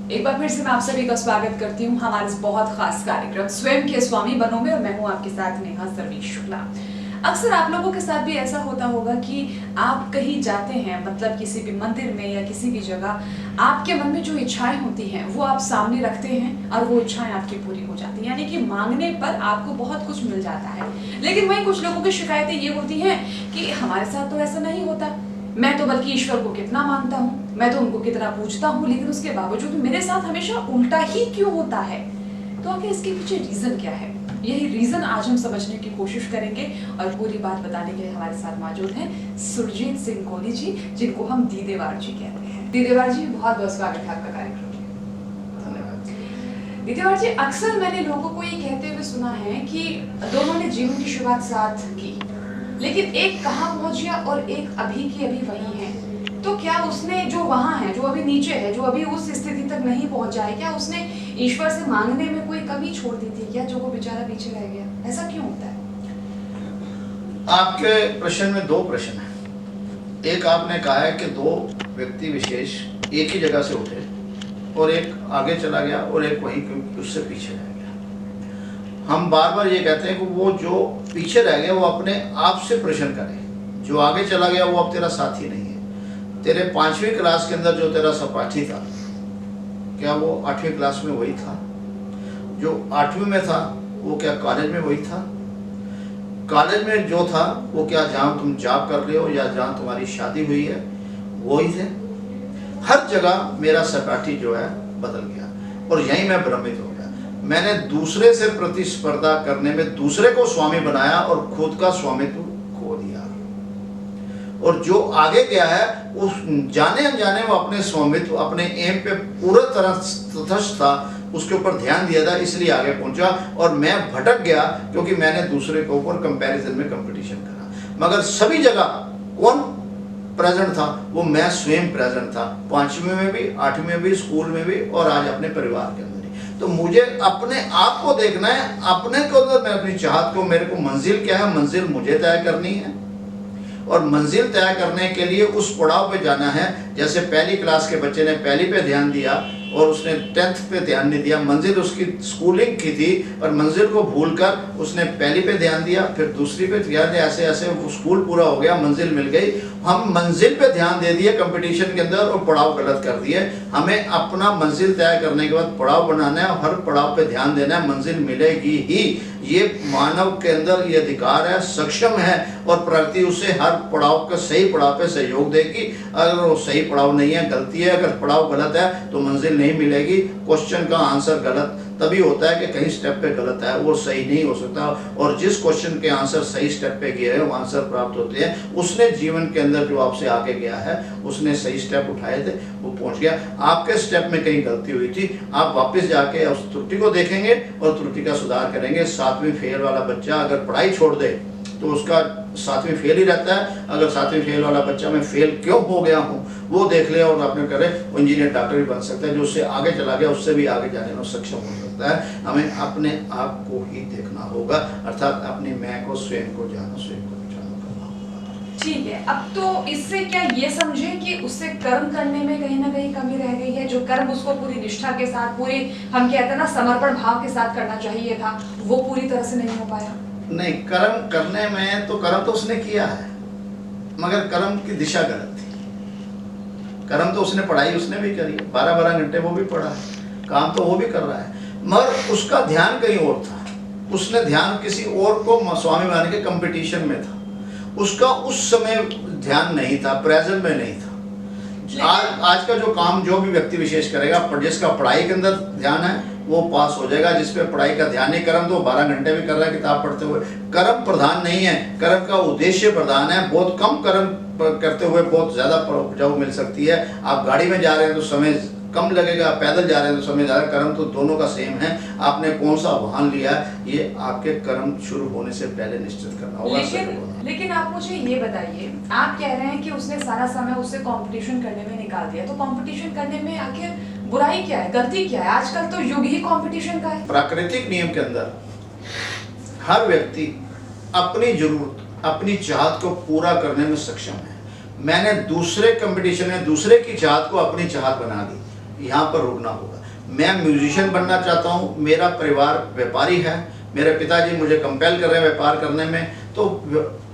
एक बार फिर से मैं आप सभी का स्वागत करती हूँ हमारे इस बहुत खास कार्यक्रम स्वयं के स्वामी बनो में, और मैं हूँ आपके साथ नेहा सर्वेश शुक्ला। अक्सर आप लोगों के साथ भी ऐसा होता होगा कि आप कहीं जाते हैं, मतलब किसी भी मंदिर में या किसी भी जगह, आपके मन में जो इच्छाएं होती हैं वो आप सामने रखते हैं और वो इच्छाएं आपकी पूरी हो जाती हैं, यानी कि मांगने पर आपको बहुत कुछ मिल जाता है। लेकिन वहीं कुछ लोगों की शिकायतें ये होती हैं कि हमारे साथ तो ऐसा नहीं होता, मैं तो बल्कि ईश्वर को कितना मानता हूँ, मैं तो उनको कितना पूजता हूँ, लेकिन उसके बावजूद मेरे साथ हमेशा उल्टा ही क्यों होता है। तो आखिर इसके पीछे रीजन क्या है? यही रीजन आज हम समझने की कोशिश करेंगे, और पूरी बात बताने के लिए हमारे साथ मौजूद हैं सुरजीत सिंह कोहली जी, जिनको हम दीदेवार जी कहते हैं। दीदेवार जी, बहुत बहुत स्वागत है आपका कार्यक्रम में। धन्यवाद। दीदेवार जी, अक्सर मैंने लोगों को ये कहते हुए सुना है कि दोनों ने जीवन की शुरुआत साथ की, लेकिन एक कहाँ पहुंच गया और एक अभी की अभी वही है। तो क्या उसने जो वहां है, जो अभी नीचे है, जो अभी उस स्थिति तक नहीं पहुंचा है, क्या उसने ईश्वर से मांगने में कोई कमी छोड़ दी थी क्या, जो वो बेचारा पीछे रह गया? ऐसा क्यों होता है? आपके प्रश्न में दो प्रश्न हैं। एक आपने कहा है कि दो व्यक्ति विशेष एक ही जगह से उठे और एक आगे चला गया और एक वहीं उससे पीछे रह गया। हम बार बार ये कहते हैं कि वो जो पीछे रह गया वो अपने आप से प्रश्न करे, जो आगे चला गया वो अब तेरा साथी नहीं है। तेरे 5वीं क्लास के अंदर जो तेरा सहपाठी था, क्या वो 8वीं क्लास में वही था? जो 8वीं में था वो क्या कॉलेज में वही था? कॉलेज में जो था वो क्या जहाँ तुम जॉब कर रहे हो या जहाँ तुम्हारी शादी हुई है वही थे? हर जगह मेरा सहपाठी जो है बदल गया और यहीं मैं भ्रमित हो गया। मैंने दूसरे से प्रतिस्पर्धा करने में दूसरे को स्वामी बनाया और खुद का स्वामित्व खो दिया। और जो आगे गया है उस जाने अनजाने वो अपने स्वामित्व, अपने एम पे पूरा तरह तटस्थ था, उसके ऊपर ध्यान दिया था, इसलिए आगे पहुंचा। और मैं भटक गया क्योंकि मैंने दूसरे के ऊपर कंपैरिजन में कंपटीशन करा। मगर सभी जगह कौन प्रेजेंट था? वो मैं स्वयं प्रेजेंट था, 5वीं में भी, 8वीं में भी, स्कूल में भी, और आज अपने परिवार के अंदर भी। तो मुझे अपने आप को देखना है, अपने को अंदर मैं अपनी चाहत को, मेरे को मंजिल क्या है, मंजिल मुझे तय करनी है। और मंजिल तय करने के लिए उस पड़ाव पे जाना है। जैसे पहली क्लास के बच्चे ने पहली पे ध्यान दिया और उसने 10th पे ध्यान नहीं दिया। मंजिल उसकी स्कूलिंग की थी और मंजिल को भूलकर उसने पहली पे ध्यान दिया, फिर दूसरी पे ध्यान दिया, ऐसे ऐसे वो स्कूल पूरा हो गया, मंजिल मिल गई। हम मंजिल पे ध्यान दे दिए कंपटीशन के अंदर और पड़ाव गलत कर दिए। हमें अपना मंजिल तय करने के बाद पड़ाव बनाना है, हर पड़ाव पे ध्यान देना है, मंजिल मिलेगी ही। ये मानव के अंदर ये अधिकार है, सक्षम है, और प्रकृति उसे हर पड़ाव के सही पड़ाव पे सहयोग देगी। अगर वो सही पड़ाव नहीं है, गलती है, अगर पड़ाव गलत है तो मंजिल नहीं मिलेगी। क्वेश्चन का आंसर गलत तभी होता है कि कहीं स्टेप पे गलत है, वो सही नहीं हो सकता। और जिस क्वेश्चन के आंसर सही स्टेप पे गए हैं वो आंसर प्राप्त होते हैं। उसने जीवन के अंदर जो आपसे आगे गया है, उसने सही स्टेप उठाए थे, वो पहुंच गया। आपके स्टेप में कहीं गलती हुई थी, आप वापस जाके उस त्रुटि को देखेंगे और त्रुटि का सुधार करेंगे। 7वीं फेल वाला बच्चा अगर पढ़ाई छोड़ दे तो उसका 7वीं फेल ही रहता है। अगर 7वीं फेल वाला बच्चा मैं फेल क्यों हो गया हूँ वो देख ले और अपने करे, वो इंजीनियर डॉक्टर भी बन सकता है। जो उससे आगे चला गया उससे भी आगे जाने में सक्षम हो सकता है। हमें अपने आप को ही देखना होगा, अर्थात अपनी मैं को, स्वयं को जानो, स्वयं को पहचानो होगा। ठीक है, अब तो इससे क्या ये समझे कि उससे कर्म करने में कहीं ना कहीं कमी रह गई है? जो कर्म उसको पूरी निष्ठा के साथ, पूरी हम कहते हैं ना समर्पण भाव के साथ करना चाहिए था, वो पूरी तरह से नहीं हो पाया? नहीं, कर्म करने में तो कर्म तो उसने किया है, मगर कर्म की दिशा गलत थी। कर्म तो उसने पढ़ाई उसने भी करी, 12-12 घंटे वो भी पढ़ा है, काम तो वो भी कर रहा है, मगर उसका ध्यान कहीं और था। उसने ध्यान किसी और को स्वामी मानने के कंपटीशन में था। उसका उस समय ध्यान नहीं था, प्रेजेंट में नहीं था। आज का जो काम जो भी व्यक्ति विशेष करेगा, जिसका पढ़ाई के अंदर ध्यान है वो पास हो जाएगा। जिसपे पढ़ाई का ध्यान नहीं, कर्म तो 12 घंटे भी कर रहा है किताब पढ़ते हुए, कर्म प्रधान नहीं है, कर्म का उद्देश्य प्रधान है। बहुत कम कर्म करते हुए बहुत ज्यादा उपजाऊ मिल सकती है। आप गाड़ी में जा रहे हैं तो समय कम लगेगा, पैदल जा रहे हैं तो समय ज़्यादा। कर्म तो दोनों का सेम है। आपने कौन सा वाहन लिया, ये आपके कर्म शुरू होने से पहले निश्चित करना होगा। लेकिन आप मुझे ये बताइए, आप कह रहे हैं कि उसने सारा समय उससे कंपटीशन करने में निकाल दिया, तो कंपटीशन करने में आखिर बुराई क्या है, गलती क्या है? आजकल तो युग ही कंपटीशन का है। प्राकृतिक नियम के अंदर हर व्यक्ति अपनी जरूरत, अपनी चाहत को पूरा करने में सक्षम है। मैंने दूसरे कंपटीशन में दूसरे की चाहत को अपनी चाहत बना दी, यहाँ पर रुकना होगा। मैं म्यूजिशियन बनना चाहता हूँ, मेरा परिवार व्यापारी है, मेरे पिताजी मुझे कंपेल कर रहे हैं व्यापार करने में, तो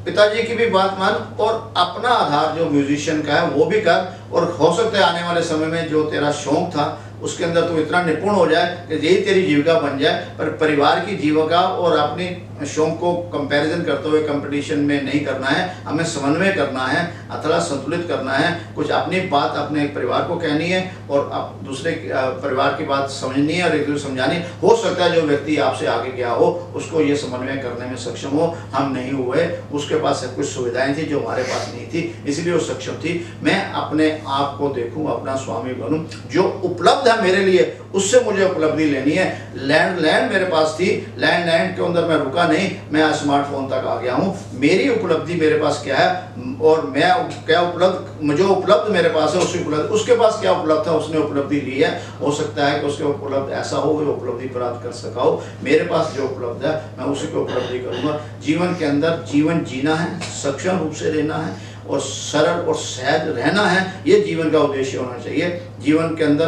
पिताजी की भी बात मान और अपना आधार जो म्यूजिशियन का है वो भी कर, और हो सकता है आने वाले समय में जो तेरा शौक था उसके अंदर तो इतना निपुण हो जाए कि यही तेरी जीविका बन जाए। पर परिवार की जीविका और अपनी शौक को कंपैरिजन करते हुए कंपटीशन में नहीं करना है, हमें समन्वय करना है, अथड़ा संतुलित करना है। कुछ अपनी बात अपने परिवार को कहनी है और दूसरे परिवार की बात समझनी है और एक दूसरे समझानी। हो सकता है जो व्यक्ति आपसे आगे गया हो उसको ये समन्वय करने में सक्षम हो, हम नहीं हुए, उसके पास कुछ सुविधाएं थी जो हमारे पास नहीं थी, इसलिए वो सक्षम थी। मैं अपने आप को देखूं, अपना स्वामी बनूं, जो उपलब्ध है मेरे लिए उससे मुझे उपलब्धि लेनी है। लैंड मेरे पास थी, लैंड के अंदर मैं रुका नहीं, मैं स्मार्टफोन तक आ गया हूँ। मेरी उपलब्धि मेरे पास क्या है और मैं क्या उपलब्ध, जो उपलब्ध मेरे पास है उसकी उपलब्धि, उसके पास क्या उपलब्ध था उसने उपलब्धि ली है। हो सकता है कि उसके उपलब्ध ऐसा हो वो उपलब्धि प्राप्त कर सका हो, मेरे पास जो उपलब्ध है मैं उसी को उपलब्धि करूँगा। जीवन के अंदर जीवन जीना है, सक्षम रूप से रहना है और सरल और सहज रहना है, ये जीवन का उद्देश्य होना चाहिए। जीवन के अंदर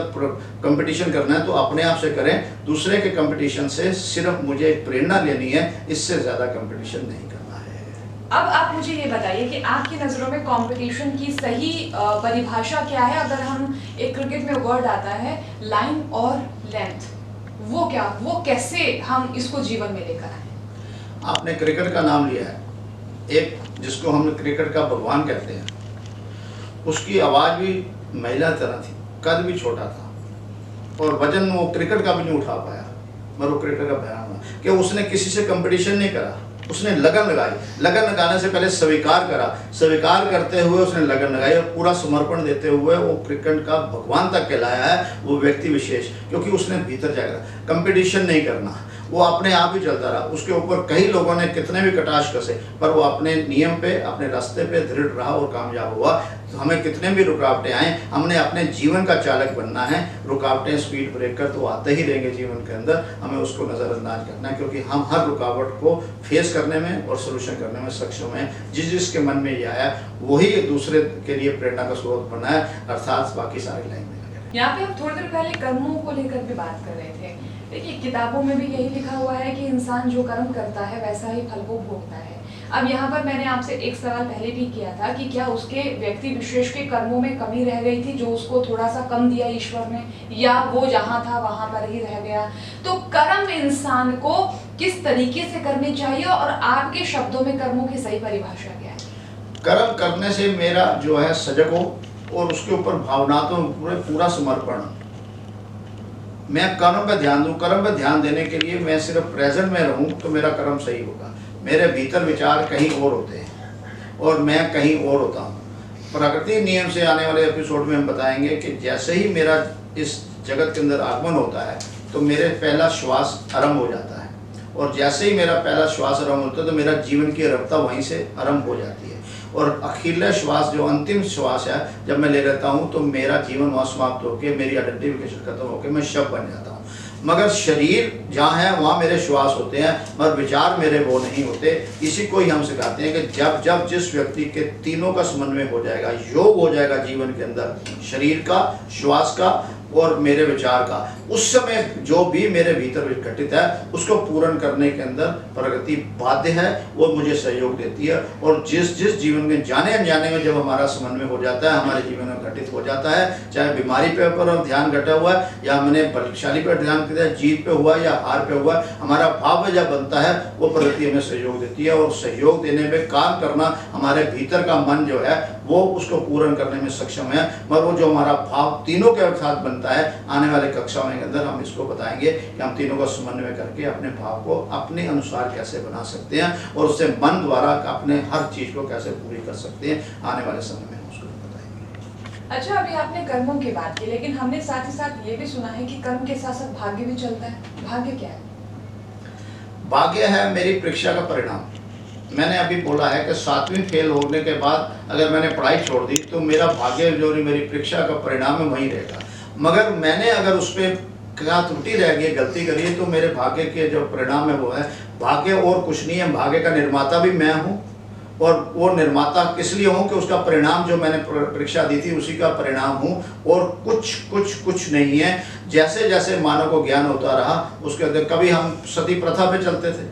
कंपटीशन करना है तो अपने आप से करें, दूसरे के कंपटीशन से सिर्फ मुझे प्रेरणा लेनी है, इससे ज़्यादा कंपटीशन नहीं करना है। अब आप मुझे ये बताइए कि आपकी नज़रों में कंपटीशन की सही परिभाषा क्या है? अगर हम एक क्रिकेट में वर्ड आता है लाइन और लेंथ, वो क्या, वो कैसे हम इसको जीवन में लेकर आए? आपने क्रिकेट का नाम लिया है, एक जिसको हम क्रिकेट का भगवान कहते हैं, उसकी आवाज़ भी महिला तरह थी, कद भी छोटा था और वजन वो क्रिकेट का भी नहीं उठा पाया, मगर वो क्रिकेट का बयान हुआ कि उसने किसी से कंपटीशन नहीं करा, उसने लगन लगाई। लगन लगाने से पहले स्वीकार करा, स्वीकार करते हुए उसने लगन लगाई और पूरा समर्पण देते हुए वो क्रिकेट का भगवान तक कहलाया है वो व्यक्ति विशेष, क्योंकि उसने भीतर जाकर कंपटीशन नहीं करना, वो अपने आप ही चलता रहा। उसके ऊपर कई लोगों ने कितने भी कटाक्ष कसे, पर वो अपने नियम पे, अपने रास्ते पे दृढ़ रहा और कामयाब हुआ। तो हमें कितने भी रुकावटें आए, हमने अपने जीवन का चालक बनना है। रुकावटें, स्पीड ब्रेकर तो आते ही रहेंगे जीवन के अंदर, हमें उसको नज़रअंदाज करना है, क्योंकि हम हर रुकावट को फेस करने में और सोल्यूशन करने में सक्षम हैं। जिसके मन में ये आया वही दूसरे के लिए प्रेरणा का स्रोत बना है, अर्थात बाकी सारी लाइन में। यहाँ पे हम थोड़ी देर पहले कर्मों को लेकर भी बात कर रहे थे। देखिए, किताबों में भी यही लिखा हुआ है कि इंसान जो कर्म करता है वैसा ही फल को भोगता है। अब यहाँ पर मैंने आपसे एक सवाल पहले भी किया था कि क्या उसके व्यक्ति विशेष के कर्मों में कमी रह गई थी, जो उसको थोड़ा सा कम दिया ईश्वर ने, या वो जहाँ था वहाँ पर ही रह गया? तो कर्म इंसान को किस तरीके से करने चाहिए और आपके शब्दों में कर्मों की सही परिभाषा क्या है? कर्म करने से मेरा जो है सजग हो और उसके ऊपर भावनात्मक पूरा समर्पण, मैं कर्म पे ध्यान दूं। कर्म पे ध्यान देने के लिए मैं सिर्फ प्रेजेंट में रहूं तो मेरा कर्म सही होगा। मेरे भीतर विचार कहीं और होते हैं और मैं कहीं और होता हूं। प्रकृति नियम से आने वाले एपिसोड में हम बताएंगे कि जैसे ही मेरा इस जगत के अंदर आगमन होता है तो मेरे पहला श्वास आरंभ हो जाता है, और जैसे ही मेरा पहला श्वास आरंभ होता है तो मेरा जीवन की रफ्तार वहीं से आरंभ हो जाती है। और अखिला श्वास जो अंतिम श्वास है जब मैं ले लेता हूँ तो मेरा जीवन वहाँ समाप्त होकर मेरी आइडेंटिफिकेशन खत्म होकर मैं शव बन जाता हूँ। मगर शरीर जहाँ है वहाँ मेरे श्वास होते हैं, मगर विचार मेरे वो नहीं होते। इसी को ही हम सिखाते हैं कि जब जब जिस व्यक्ति के तीनों का समन्वय हो जाएगा, योग हो जाएगा जीवन के अंदर, शरीर का, श्वास का और मेरे विचार का, उस समय जो भी मेरे भीतर घटित है उसको पूर्ण करने के अंदर प्रगति बाध्य है, वो मुझे सहयोग देती है। और जिस जीवन में जाने अनजाने में जब हमारा समन्वय हो जाता है, हमारे जीवन में घटित हो जाता है, चाहे बीमारी पे ऊपर ध्यान घटा हुआ है या हमने बलशाली पर ध्यान किया, जीत पे हुआ या हार पे हुआ, हमारा भाव जब बनता है वो प्रगति हमें सहयोग देती है। और सहयोग देने में काम करना, हमारे भीतर का मन जो है वो उसको पूर्ण करने में सक्षम है। मगर वो जो हमारा भाव तीनों के साथ बनता है, आने वाले कक्षाओं के अंदर हम इसको बताएंगे कि हम तीनों का समन्वय करके अपने भाव को अपने अनुसार कैसे बना सकते हैं और उससे मन द्वारा अपने हर चीज को कैसे पूरी कर सकते हैं। आने वाले समय में उसको बताएंगे। अच्छा, अभी आपने कर्मों की बात की, लेकिन हमने साथ ही साथ ये भी सुना है कि कर्म के साथ साथ भाग्य भी चलता है। भाग्य क्या है? भाग्य है मेरी परीक्षा का परिणाम। मैंने अभी बोला है कि 7वीं फेल होने के बाद अगर मैंने पढ़ाई छोड़ दी तो मेरा भाग्य जो मेरी परीक्षा का परिणाम है वहीं रहेगा। मगर मैंने अगर उस पर क्या त्रुटि रह गई, गलती करी है, तो मेरे भाग्य के जो परिणाम है वो है भाग्य और कुछ नहीं है। भाग्य का निर्माता भी मैं हूँ और वो निर्माता किस लिए हूँ कि उसका परिणाम जो मैंने परीक्षा दी थी उसी का परिणाम हूँ, और कुछ नहीं है। जैसे जैसे मानव को ज्ञान होता रहा उसके अंदर, कभी हम सती प्रथा पे चलते थे,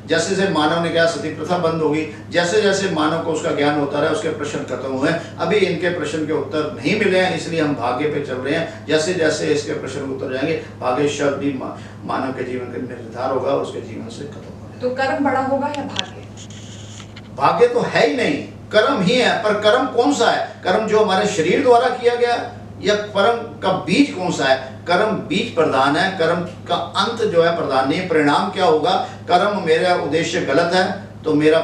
जैसे जैसे मानव ने कहा सती प्रथा बंद होगी, जैसे जैसे मानव को उसका ज्ञान होता रहा उसके प्रश्न खत्म हुए। अभी इनके प्रश्न के उत्तर नहीं मिले हैं, इसलिए हम भाग्य पे चल रहे हैं। जैसे जैसे इसके प्रश्न उत्तर जाएंगे, भाग्य शब्द भी मानव के जीवन का निर्धार होगा, उसके जीवन से खत्म होगा। तो कर्म बड़ा होगा या भाग्य? भाग्य तो है ही नहीं, कर्म ही है। पर कर्म कौन सा है? कर्म जो हमारे शरीर द्वारा किया गया, या कर्म का बीज कौन सा है? कर्म बीज प्रधान है, कर्म का अंत जो है प्रधान नहीं। परिणाम क्या होगा? कर्म मेरा उद्देश्य गलत है तो मेरा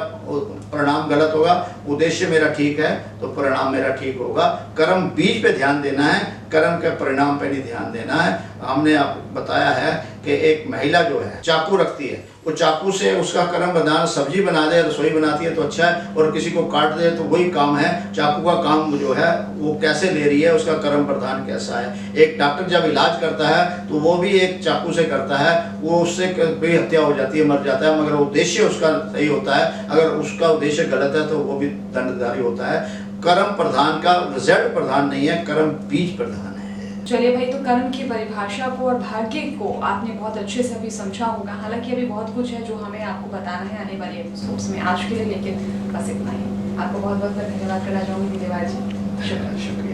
परिणाम गलत होगा, उद्देश्य मेरा ठीक है तो परिणाम मेरा ठीक होगा। कर्म बीज पे ध्यान देना है, कर्म के परिणाम पे नहीं ध्यान देना है। हमने आप बताया है कि एक महिला जो है चाकू रखती है, वो चाकू से उसका कर्म बना, सब्जी बना दे, रसोई बनाती है तो अच्छा है, और किसी को काट दे तो वही काम है। चाकू का काम जो है वो कैसे ले रही है, उसका कर्म प्रधान कैसा है। एक डॉक्टर जब इलाज करता है तो वो भी एक चाकू से करता है, वो उससे भी हत्या हो जाती है, मर जाता है, मगर उद्देश्य उसका सही होता है। अगर उसका उद्देश्य गलत है तो वो भी दंडधारी होता है। कर्म प्रधान का रिजल्ट प्रधान नहीं है, कर्म बीज प्रधान है। चलिए भाई, तो कर्म की परिभाषा को और भाग्य को आपने बहुत अच्छे से अभी समझा होगा। हालांकि अभी बहुत कुछ है जो हमें आपको बताना है आने वाले एपिसोड्स में। आज के लिए लेकिन बस इतना ही। आपको बहुत बहुत धन्यवाद करना चाहूँगी देवाजी। शुक्रिया।